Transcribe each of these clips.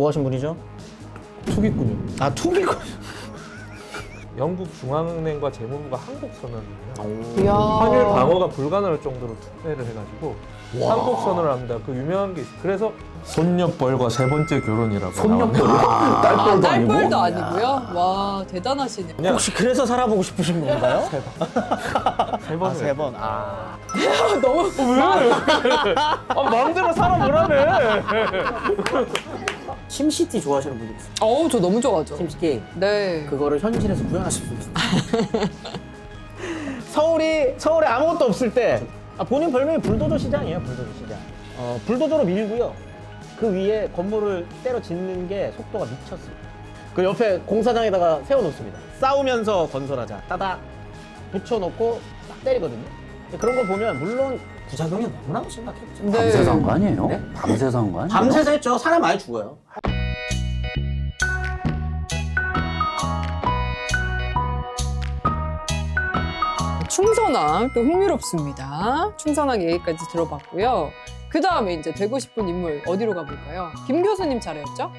뭐 하신 분이죠? 투기꾼이요. 아, 투기꾼. 영국 중앙은행과 재무부가 항복 선언을 해요. 이야. 환율 방어가 불가능할 정도로 투매를 해가지고 항복 선언을 합니다. 그 유명한 게 있어요. 그래서 손녀뻘과 세 번째 결혼이라고 손녀뻘이요? 나오네요. 딸뻘도 딸뻘도 아니고? 아니고요. 와 대단하시네. 그냥 혹시 그래서 살아보고 싶으신 건가요? 세 번을. 세 번. 아. 너무 마음대로 살아보라며. 심시티 좋아하시는 분이 있어요. 어우 저 너무 좋아하죠. 심시티. 네. 그거를 현실에서 구현하실 수 있어요. 서울에 아무것도 없을 때 본인 별명이 불도저 시장이에요. 불도저 시장. 불도저로 밀고요. 그 위에 건물을 때려 짓는 게 속도가 미쳤어요. 그 옆에 공사장에다가 세워놓습니다. 싸우면서 건설하자. 따닥 붙여놓고 딱 때리거든요. 그런 거 보면 물론 부작용이 너무나도 심각했죠. 네. 밤새서 한 거 아니에요? 네? 밤새서 한 거 아니에요? 밤새서 했죠. 사람 많이 죽어요. 충선왕 또 흥미롭습니다. 충선왕 얘기까지 들어봤고요. 그 다음에 이제 되고 싶은 인물 어디로 가볼까요? 김 교수님 차례였죠?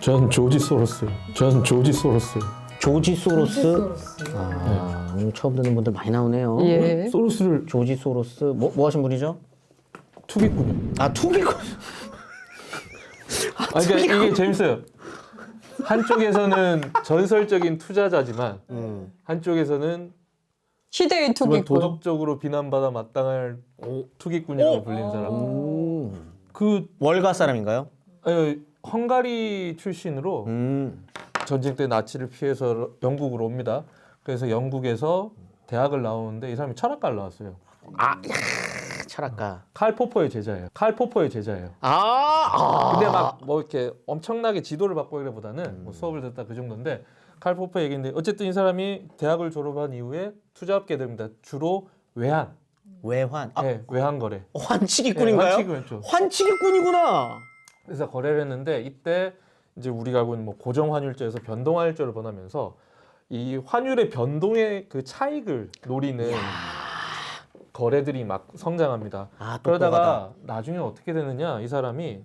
전 조지 소로스요. 조지 소로스. 아, 오늘 처음 듣는 분들 많이 나오네요. 예. 소로스를 조지 소로스. 뭐 하신 분이죠? 투기꾼이요. 아, 투기꾼. 그러니까 이게 재밌어요. 한쪽에서는 전설적인 투자자지만 한쪽에서는 시대의 정말 투기꾼. 도덕적으로 비난받아 마땅할 투기꾼이라고 불리는 사람. 그 월가 사람인가요? 헝가리 출신으로 전쟁 때 나치를 피해서 영국으로 옵니다. 그래서 영국에서 대학을 나오는데 이 사람이 철학과를 나왔어요. 철학가. 칼 포퍼의 제자예요. 아. 근데 막 뭐 이렇게 엄청나게 지도를 받고 이래보다는 뭐 수업을 듣다 그 정도인데 칼 포퍼 얘기인데 어쨌든 이 사람이 대학을 졸업한 이후에 투자업계 됩니다. 주로 외환. 외환. 네, 외환 거래. 환치기꾼인가요? 네, 환치기꾼이죠. 환치기꾼이구나. 그래서 거래를 했는데 이때 이제 우리가 알고 있는 뭐 고정환율제에서 변동환율제를 번하면서 이 환율의 변동의 그 차익을 노리는 거래들이 막 성장합니다. 그러다가 나중에 어떻게 되느냐, 이 사람이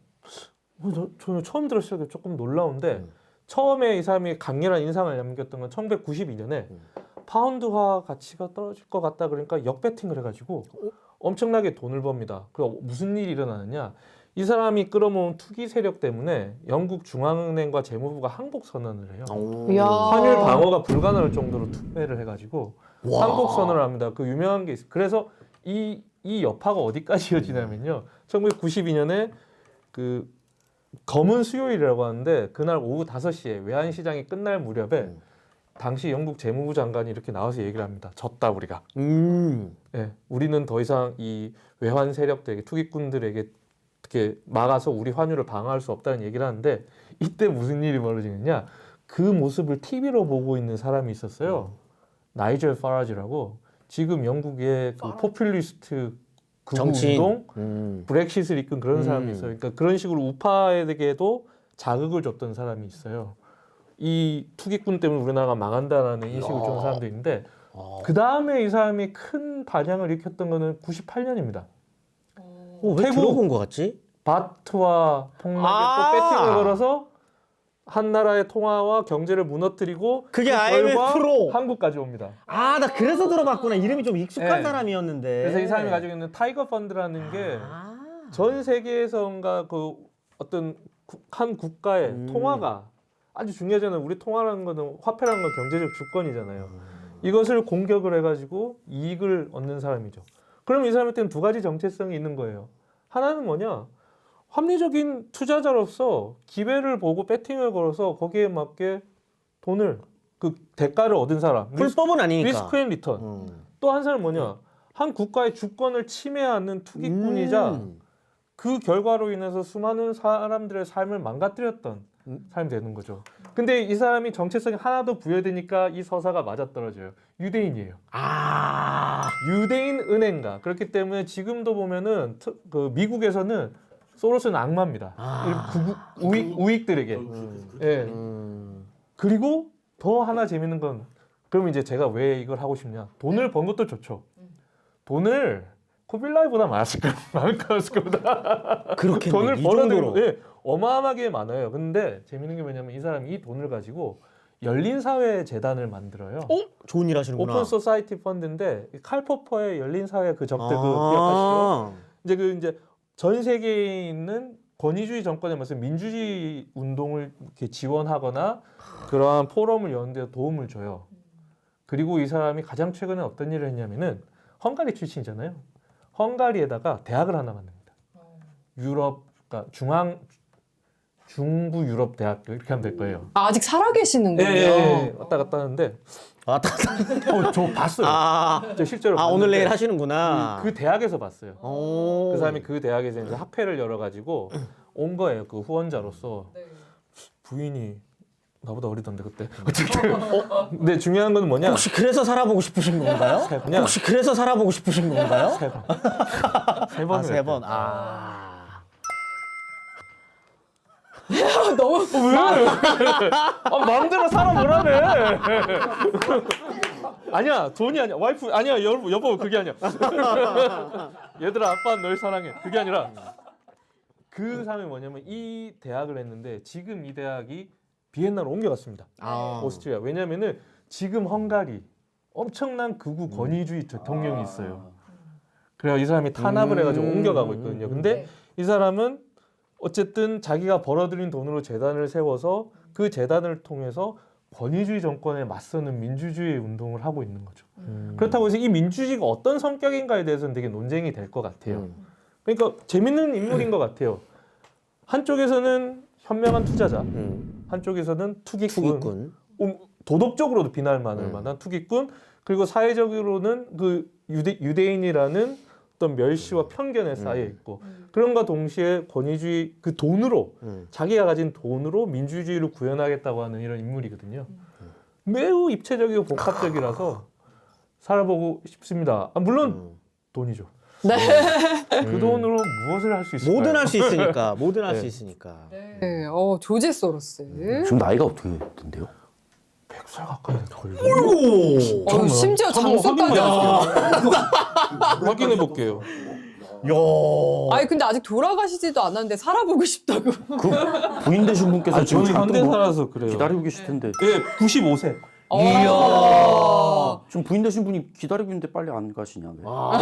저는 처음 들었을 때 조금 놀라운데 처음에 이 사람이 강렬한 인상을 남겼던 건 1992년에 파운드화 가치가 떨어질 것 같다 그러니까 역배팅을 해가지고 엄청나게 돈을 법니다. 그럼 무슨 일이 일어나느냐, 이 사람이 끌어모은 투기 세력 때문에 영국 중앙은행과 재무부가 항복 선언을 해요. 이야. 환율 방어가 불가능할 정도로 투매를 해가지고 항복 선언을 합니다. 그 유명한 게 있어요. 그래서 이 여파가 어디까지 이어지냐면요, 1992년에 그 검은 수요일이라고 하는데 그날 오후 5시에 외환 시장이 끝날 무렵에 당시 영국 재무부 장관이 이렇게 나와서 얘기를 합니다. 졌다 우리가. 네, 우리는 더 이상 이 외환 세력들에게, 투기꾼들에게 이렇게 막아서 우리 환율을 방어할 수 없다는 얘기를 하는데, 이때 무슨 일이 벌어지느냐, 그 모습을 TV로 보고 있는 사람이 있었어요. 나이젤 파라지라고, 지금 영국의 그 포퓰리스트 정치인. 극우운동, 브렉시트를 이끈 그런 사람이 있어요. 그러니까 그런 식으로 우파에게도 자극을 줬던 사람이 있어요. 이 투기꾼 때문에 우리나라가 망한다라는 인식을 준 사람도 있는데, 그 다음에 이 사람이 큰 반향을 일으켰던 거는 98년입니다. 왜 태국. 들어본 것 같지? 바트와 폭락에 또 배팅을 걸어서 한 나라의 통화와 경제를 무너뜨리고 그게 그 결과 IMF로. 한국까지 옵니다. 나 그래서 들어봤구나. 이름이 좀 익숙한 네. 사람이었는데. 그래서 이 사람이 가지고 있는 타이거 펀드라는 게 전 세계에서인가 그 어떤 한 국가의 통화가 아주 중요하잖아요. 우리 통화라는 거는, 화폐라는 건 경제적 주권이잖아요. 이것을 공격을 해가지고 이익을 얻는 사람이죠. 그럼 이 사람한테는 두 가지 정체성이 있는 거예요. 하나는 뭐냐, 합리적인 투자자로서 기회를 보고 배팅을 걸어서 거기에 맞게 돈을, 그 대가를 얻은 사람, 불법은 아니니까. 리스크 앤 리턴. 또 한 사람은 뭐냐, 한 국가의 주권을 침해하는 투기꾼이자 그 결과로 인해서 수많은 사람들의 삶을 망가뜨렸던 사람이 되는 거죠. 근데 이 사람이 정체성이 하나도 부여되니까 이 서사가 맞아떨어져요. 유대인이에요. 유대인 은행가. 그렇기 때문에 지금도 보면은 그 미국에서는 소로스는 악마입니다. 우익들에게. 예. 그리고 더 하나 재밌는 건, 그럼 이제 제가 왜 이걸 하고 싶냐? 돈을 번 것도 좋죠. 돈을 쿠빌라이보다 많았을 겁니다. 그렇게 돈을 이 벌어들이고 정도로. 예, 어마어마하게 많아요. 근데 재밌는 게 뭐냐면 이 사람이 이 돈을 가지고 열린 사회 재단을 만들어요. 좋은 일 하시는구나. 오픈 소사이티 펀드인데 칼 포퍼의 열린 사회 그 적들 그 기억하시죠? 이제 전 세계에 있는 권위주의 정권에 맞서 민주주의 운동을 이렇게 지원하거나 그러한 포럼을 여는 데 도움을 줘요. 그리고 이 사람이 가장 최근에 어떤 일을 했냐면은 헝가리 출신이잖아요. 헝가리에다가 대학을 하나 만듭니다. 유럽, 그러니까 중부 유럽 대학 이렇게 하면 될 거예요. 아, 아직 살아계시는군요. 예, 왔다 갔다 하는데 저 봤어요. 저 실제로 오늘 봤는데 내일 하시는구나. 그 대학에서 봤어요. 오. 그 사람이 그 대학에서 이제 학회를 열어가지고 온 거예요. 그 후원자로서. 부인이 나보다 어리던데 그때. 어쨌든. 근데 중요한 건 뭐냐? 혹시 그래서 살아보고 싶으신 건가요? 그냥 혹시 그래서 살아보고 싶으신 건가요? 세 번을 세 했대요. 번. 너무 마음대로 살아보라며. 아니야 돈이 아니야 와이프 아니야 여보 그게 아니야. 얘들아 아빠는 널 사랑해. 그게 아니라 그 사람이 뭐냐면 이 대학을 했는데 지금 이 대학이 비엔나로 옮겨갔습니다. 오스트리아. 왜냐면은 지금 헝가리 엄청난 극우 권위주의 대통령이 있어요. 그래서 이 사람이 탄압을 해가지고 옮겨가고 있거든요. 근데 이 사람은 어쨌든 자기가 벌어들인 돈으로 재단을 세워서 그 재단을 통해서 권위주의 정권에 맞서는 민주주의 운동을 하고 있는 거죠. 그렇다고 해서 이 민주주의가 어떤 성격인가에 대해서는 되게 논쟁이 될 것 같아요. 그러니까 재밌는 인물인 것 같아요. 한쪽에서는 현명한 투자자, 한쪽에서는 투기꾼. 도덕적으로도 비난만을 만한 투기꾼, 그리고 사회적으로는 그 유대인이라는 어떤 멸시와 편견에 쌓여 있고 그런가 동시에 권위주의 그 돈으로 자기가 가진 돈으로 민주주의를 구현하겠다고 하는 이런 인물이거든요. 매우 입체적이고 복합적이라서 살아보고 싶습니다. 물론 돈이죠. 네. 그 돈으로 무엇을 할 수 있을까요? 뭐든 할 수 있으니까. 뭐든 할 수 네. 있으니까. 네. 조지 소로스. 지금 나이가 어떻게 된대요? 100살 가까이 걸려. 어이구. 심지어 장수까지 하세요. 확인해 볼게요. 야. 아니 근데 아직 돌아가시지도 않았는데 살아보고 싶다고. 그 부인 되신 분께서 지금 저는 현대 잔뜩 살아서 그래요. 기다리고 계실 텐데. 예, 95세. 이야. 지금 부인 되신 분이 기다리고 있는데 빨리 안 가시냐? 왜? 그럴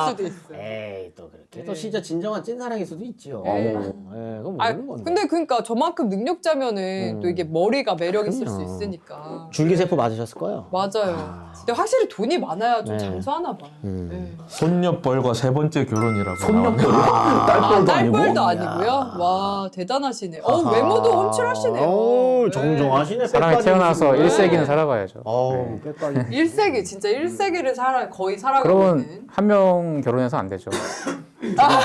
수도 있어. 에이 또 그렇게 또 진짜 진정한 찐사랑일 수도 있지요. 네. 그건 아, 모르는 건데. 근데 그러니까 저만큼 능력자면은 또 이게 머리가 매력 있을 수 그럼요. 있으니까. 줄기세포 맞으셨을 거예요. 맞아요. 근데 확실히 돈이 많아야 좀 네. 장수하나 봐. 네. 손녀뻘과 세 번째 결혼이라고. 손녀뻘이 아, 딸뻘도 아니고. 딸뻘도 아니고요. 와 대단하시네. 외모도 험칠하시네요. 정정하시네. 사람이 태어나서 네. 1세기는 살아봐야죠. 어우, 빼빨리. 1세기 진짜 1세기를 거의 살아가고 그러면 있는. 한 명 결혼해서 안 되죠.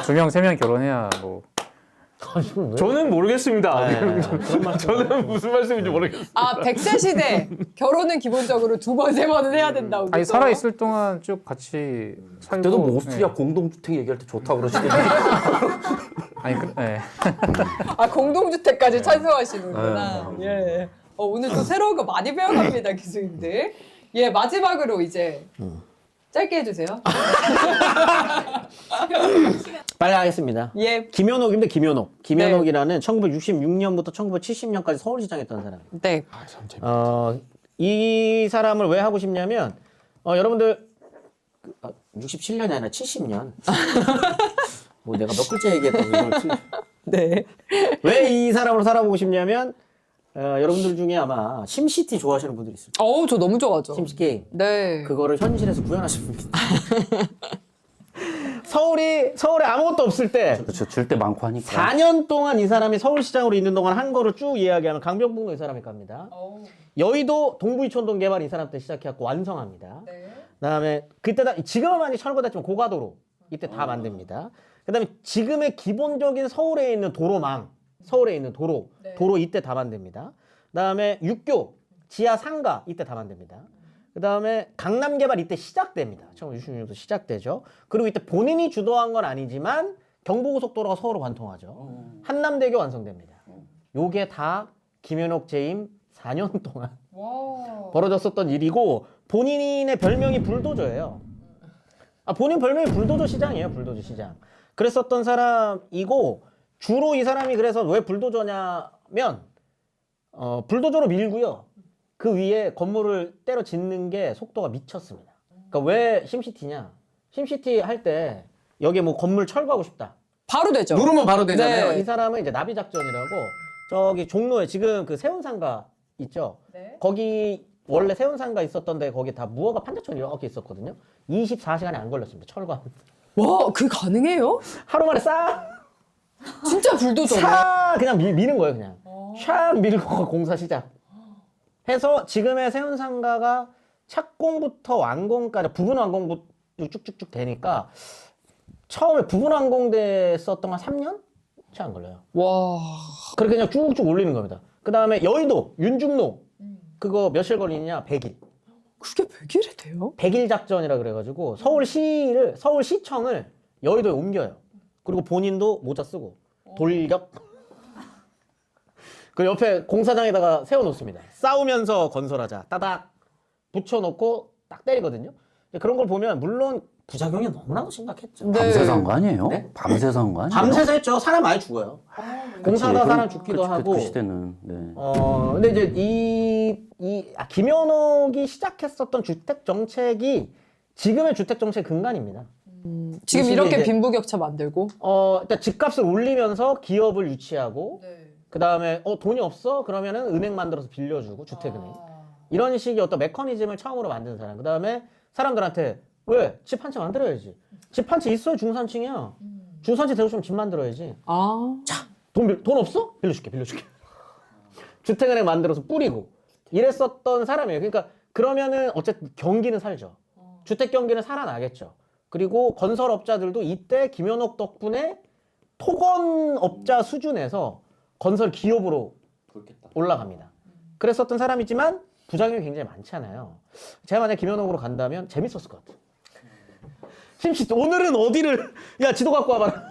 두 명, 세 명 결혼해야 뭐. 저는 모르겠습니다. 네. 저는 무슨 말씀인지 모르겠어요. 100세 시대 결혼은 기본적으로 2번, 3번은 해야 된다고. 아니 그죠? 살아 있을 동안 쭉 같이 살고. 그때도 뭐 오스트리아 네. 공동주택 얘기할 때 좋다고 그러시던데. 아니 네. 공동주택까지 찬성하시는구나. 예. 오늘 또 새로운 거 많이 배워갑니다, 교수님들. 예, 마지막으로 이제 짧게 해주세요. 빨리 하겠습니다. 예. 김현옥인데 김현옥. 김현옥이라는 1966년부터 1970년까지 서울시장 했던 사람. 네. 이 사람을 왜 하고 싶냐면 여러분들 67년이 아니라 70년. 뭐 내가 몇 글자 얘기했다고 이걸 네. 왜 이 사람으로 살아보고 싶냐면 여러분들 중에 아마 심시티 좋아하시는 분들이 있을 거예요. 저 너무 좋아하죠. 심시 게임. 네. 그거를 현실에서 구현하신 분이 서울에 아무것도 없을 때 그렇죠. 줄 때 많고 하니까. 4년 동안 이 사람이 서울시장으로 있는 동안 한 거를 쭉 이야기하면 강변북로 이 사람이 갑니다. 여의도 동부이촌동 개발 이 사람 때 시작해갖고 완성합니다. 네. 그다음에 그때 지금은 많이 철거됐지만 고가도로 이때 다 만듭니다. 그다음에 지금의 기본적인 서울에 있는 도로망, 서울에 있는 도로 이때 다 만듭니다. 그다음에 육교, 지하 상가 이때 다 만듭니다. 그다음에 강남 개발 이때 시작됩니다. 1966년부터 시작되죠. 그리고 이때 본인이 주도한 건 아니지만 경부고속도로가 서울을 관통하죠. 한남대교 완성됩니다. 요게 다 김현옥 재임 4년 동안 벌어졌었던 일이고 본인의 별명이 불도저예요. 본인 별명이 불도저 시장이에요. 불도저 시장. 그랬었던 사람이고 주로 이 사람이 그래서 왜 불도저냐면 불도저로 밀고요. 그 위에 건물을 때려 짓는 게 속도가 미쳤습니다. 그러니까 왜 심시티냐? 심시티 할 때 여기에 뭐 건물 철거하고 싶다. 바로 되죠. 누르면 바로 되잖아요. 네. 이 사람은 이제 나비 작전이라고 저기 종로에 지금 그 세운상가 있죠. 네. 거기 원래 세운상가 있었던 데 거기 다 무허가 판자촌 이렇게 있었거든요. 24시간이 안 걸렸습니다. 철거. 와, 그게 가능해요? 하루 만에 싹 진짜 불도저네. 그냥 미는 거예요. 그냥 샥 밀고 공사 시작. 해서 지금의 세운상가가 착공부터 완공까지 부분 완공부터 쭉쭉쭉 되니까 처음에 부분 완공됐었던 건 3년? 채 안 걸려요. 와. 그렇게 그냥 쭉쭉 올리는 겁니다. 그 다음에 여의도, 윤중로 그거 몇일 걸리냐? 100일. 그게 100일이 돼요? 100일 작전이라 그래가지고 서울시청을 여의도에 옮겨요. 그리고 본인도 모자 쓰고 돌격. 그 옆에 공사장에다가 세워놓습니다. 싸우면서 건설하자. 따닥 붙여놓고 딱 때리거든요. 그런 걸 보면 물론 부작용이 너무나도 심각했죠. 네. 밤새서 한 거 아니에요? 네? 밤새서 한 거 아니에요? 밤새서 했죠. 사람 많이 죽어요. 공사하다 사람 죽기도 하고. 그 시대는. 네. 근데 이제 김현옥이 시작했었던 주택 정책이 지금의 주택 정책 근간입니다. 지금 이 이렇게 시기에 빈부격차 만들고. 일단 집값을 올리면서 기업을 유치하고, 네. 그 다음에 돈이 없어? 그러면은 은행 만들어서 빌려주고, 주택은행. 이런 식의 어떤 메커니즘을 처음으로 만든 사람. 그 다음에 사람들한테 왜? 집 한 채 만들어야지. 집 한 채 있어야 중산층이야. 중산층 되고 싶으면 집 만들어야지. 돈 없어? 빌려줄게. 주택은행 만들어서 뿌리고. 이랬었던 사람이에요. 그러니까 그러면은 어쨌든 경기는 살죠. 주택 경기는 살아나겠죠. 그리고 건설업자들도 이때 김현옥 덕분에 토건업자 수준에서 건설 기업으로 올라갑니다. 그랬었던 사람이지만 부작용이 굉장히 많잖아요. 제가 만약 김현옥으로 간다면 재밌었을 것 같아요. 심시 오늘은 어디를 야 지도 갖고 와봐라.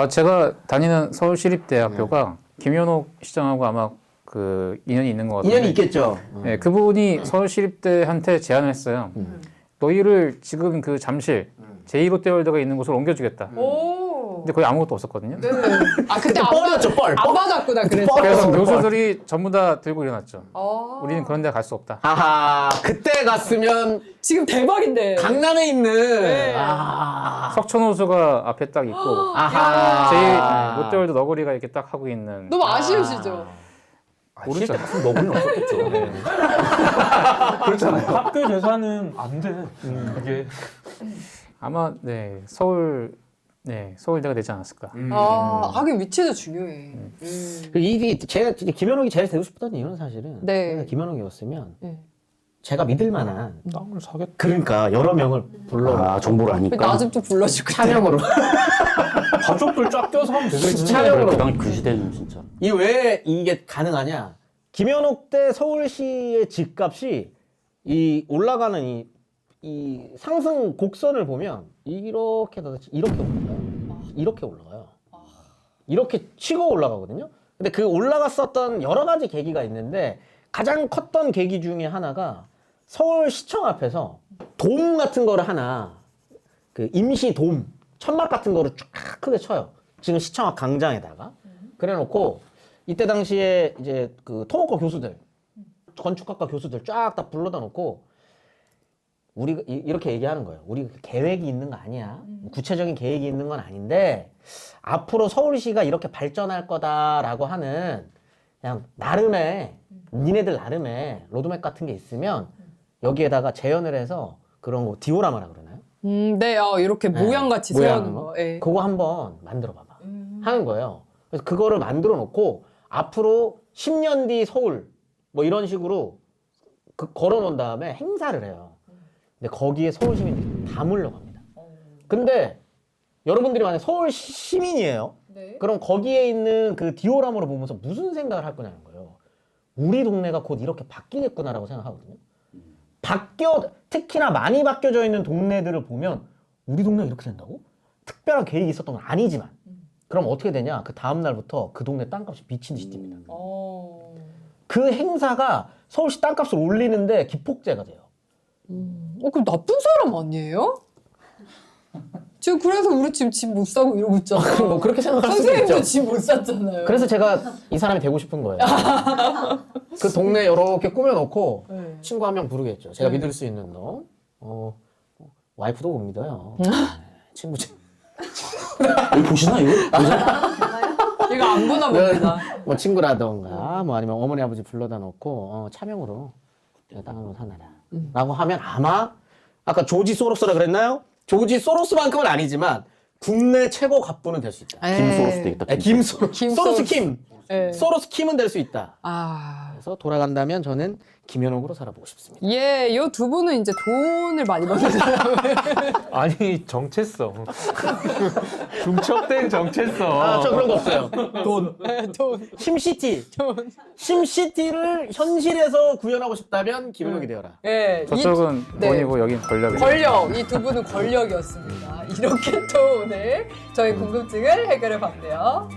제가 다니는 서울시립대학교가 김현옥 시장하고 아마 그 인연이 있는 것 같아요. 인연이 있겠죠. 네, 그분이 서울시립대한테 제안을 했어요. 너희를 지금 그 잠실 제2롯데월드가 있는 곳으로 옮겨주겠다. 오. 근데 거기 아무것도 없었거든요. 네. 그때 뻘이었죠, 뻘. 안 받았구나, 그래서. 그래서 교수들이 전부 다 들고 일어났죠. 아. 우리는 그런 데 갈 수 없다. 아하, 그때 갔으면 지금 대박인데. 강남에 있는 네. 석촌호수가 앞에 딱 있고 아하. 롯데월드 너구리가 이렇게 딱 하고 있는. 너무 아쉬우시죠? 모르죠. 갔으면 너구리는 없었겠죠. 네. 그렇잖아요. 학교 재산은 안 돼. 이게 아마 네 서울대가 되지 않았을까. 하긴 위치도 중요해. 이게 제가 김현옥이 제일 되고 싶었던 이유는 사실은 네. 제가 김현옥이었으면 네. 제가 믿을 만한 땅을 사겠다. 그러니까 여러 명을 불러 정보를 아니까. 나 좀 불러주고. 차명으로 가족들 쫙 껴서 하면 되겠지. 차명으로. 그 시대는 진짜. 이 왜 이게 가능하냐? 김현옥 때 서울시의 집값이 이 올라가는 이 상승 곡선을 보면 이렇게 올라가요. 이렇게 치고 올라가거든요. 근데 그 올라갔었던 여러 가지 계기가 있는데 가장 컸던 계기 중에 하나가 서울시청 앞에서 돔 같은 거를 하나 그 임시 돔 천막 같은 거를 쫙 크게 쳐요. 지금 시청 앞 강장에다가 그래놓고 이때 당시에 이제 그 토목과 교수들 건축학과 교수들 쫙 다 불러다 놓고 우리 이렇게 얘기하는 거예요. 우리 계획이 있는 거 아니야. 구체적인 계획이 있는 건 아닌데 앞으로 서울시가 이렇게 발전할 거다라고 하는 그냥 나름의 니네들 나름의 로드맵 같은 게 있으면 여기에다가 재현을 해서 그런 거 디오라마라 그러나요? 네, 이렇게 네, 모양같이 모양 세우는 거. 네. 그거 한번 만들어 봐봐 하는 거예요. 그래서 그거를 만들어 놓고 앞으로 10년 뒤 서울 뭐 이런 식으로 걸어 놓은 다음에 행사를 해요. 근데 거기에 서울 시민들이 다 몰려갑니다. 근데 여러분들이 만약 서울 시민이에요. 네. 그럼 거기에 있는 그 디오라마를 보면서 무슨 생각을 할 거냐는 거예요. 우리 동네가 곧 이렇게 바뀌겠구나라고 생각하거든요. 특히나 많이 바뀌어져 있는 동네들을 보면 우리 동네가 이렇게 된다고? 특별한 계획이 있었던 건 아니지만 그럼 어떻게 되냐? 그 다음 날부터 그 동네 땅값이 미친 듯이 뜁니다. 그 행사가 서울시 땅값을 올리는데 기폭제가 돼요. 그럼 나쁜 사람 아니에요? 지금 그래서 우리 지금 집 못 사고 이러고 있잖아요. 뭐 그렇게 생각할 수도 선생님도 있죠. 집 못 샀잖아요. 그래서 제가 이 사람이 되고 싶은 거예요. 그 동네 이렇게 꾸며놓고 네. 친구 한 명 부르겠죠. 제가 믿을 수 있는 너. 와이프도 못 믿어요. 친구. 여기 보시나 이거? 이거 안 보나 봅니다. 뭐 친구라던가 뭐 아니면 어머니 아버지 불러다 놓고 차명으로 내가 땅 한번 사놔라 라고 하면 아마 아까 조지 소로스라 그랬나요? 조지 소로스만큼은 아니지만 국내 최고 갑부는 될 수 있다. 김소로스 되겠다. 소로스 킴. 네. 소로스 킴은 될 수 있다. 아, 그래서 돌아간다면 저는 김현옥으로 살아보고 싶습니다. 예, 이 두 분은 이제 돈을 많이 받는 사람을. 아니 정체성. 중첩된 정체성. 아, 저 그런 거 없어요. 돈. 돈. 심시티. 돈. 심시티를 현실에서 구현하고 싶다면 김현옥이 되어라. 예, 저쪽은 네. 돈이고 여긴 권력이에요. 권력. 이 두 분은 권력이었습니다. 이렇게 또 오늘 저희 궁금증을 해결해 봤네요.